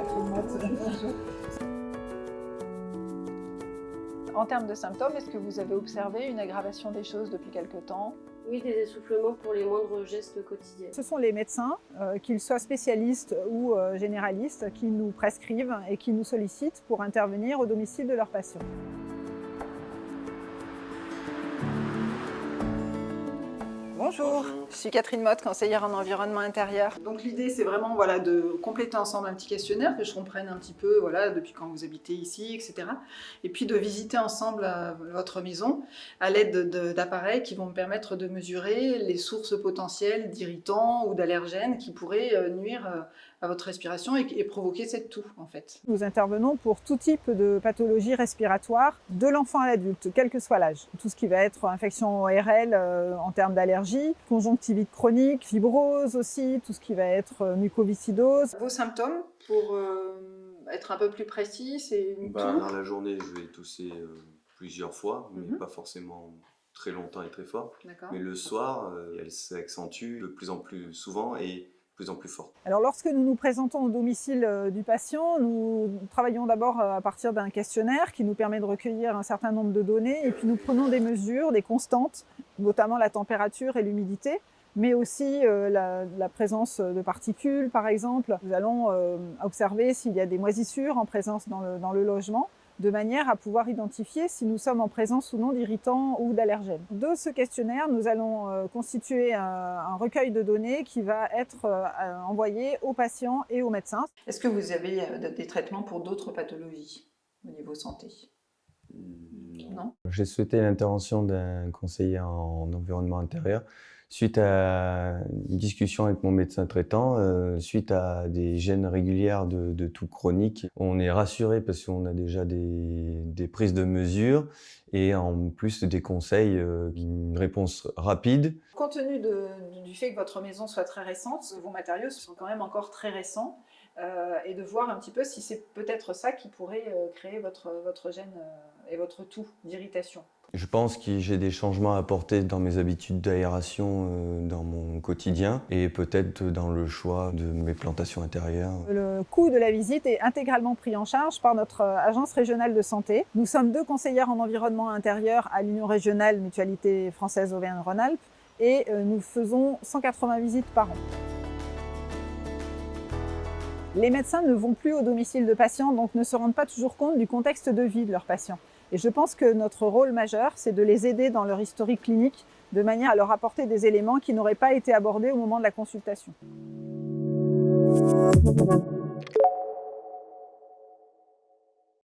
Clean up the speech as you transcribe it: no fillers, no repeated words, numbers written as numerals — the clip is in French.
Catherine Motte. Bonjour. En termes de symptômes, est-ce que vous avez observé une aggravation des choses depuis quelque temps? Oui, des essoufflements pour les moindres gestes quotidiens. Ce sont les médecins, qu'ils soient spécialistes ou généralistes, qui nous prescrivent et qui nous sollicitent pour intervenir au domicile de leurs patients. Bonjour, je suis Catherine Motte, conseillère en environnement intérieur. Donc l'idée c'est vraiment de compléter ensemble un petit questionnaire, que je comprenne un petit peu depuis quand vous habitez ici, etc. Et puis de visiter ensemble votre maison à l'aide d'appareils qui vont me permettre de mesurer les sources potentielles d'irritants ou d'allergènes qui pourraient nuire à votre respiration et provoquer cette toux en fait. Nous intervenons pour tout type de pathologie respiratoire, de l'enfant à l'adulte, quel que soit l'âge. Tout ce qui va être infection ORL en termes d'allergie, conjonctivite chronique, fibrose aussi, tout ce qui va être mucoviscidose. Vos symptômes, pour être un peu plus précis, c'est une toux. Dans la journée, je vais tousser plusieurs fois, mais pas forcément très longtemps et très fort. Mais le soir, elle s'accentue de plus en plus souvent et de plus en plus forte. Alors lorsque nous nous présentons au domicile du patient, nous travaillons d'abord à partir d'un questionnaire qui nous permet de recueillir un certain nombre de données et puis nous prenons des mesures, des constantes, notamment la température et l'humidité, mais aussi la présence de particules par exemple. Nous allons observer s'il y a des moisissures en présence dans le logement, de manière à pouvoir identifier si nous sommes en présence ou non d'irritants ou d'allergènes. De ce questionnaire, nous allons constituer un recueil de données qui va être envoyé aux patients et aux médecins. Est-ce que vous avez des traitements pour d'autres pathologies au niveau santé? Non. J'ai souhaité l'intervention d'un conseiller en environnement intérieur suite à une discussion avec mon médecin traitant, suite à des gènes régulières de toux chronique. On est rassuré parce qu'on a déjà des prises de mesures et en plus des conseils, une réponse rapide. Compte tenu du fait que votre maison soit très récente, vos matériaux sont quand même encore très récents, et de voir un petit peu si c'est peut-être ça qui pourrait créer votre gène et votre toux d'irritation. Je pense que j'ai des changements à apporter dans mes habitudes d'aération dans mon quotidien et peut-être dans le choix de mes plantations intérieures. Le coût de la visite est intégralement pris en charge par notre agence régionale de santé. Nous sommes 2 conseillères en environnement intérieur à l'Union régionale Mutualité française Auvergne-Rhône-Alpes et nous faisons 180 visites par an. Les médecins ne vont plus au domicile de patients, donc ne se rendent pas toujours compte du contexte de vie de leurs patients. Et je pense que notre rôle majeur, c'est de les aider dans leur historique clinique, de manière à leur apporter des éléments qui n'auraient pas été abordés au moment de la consultation.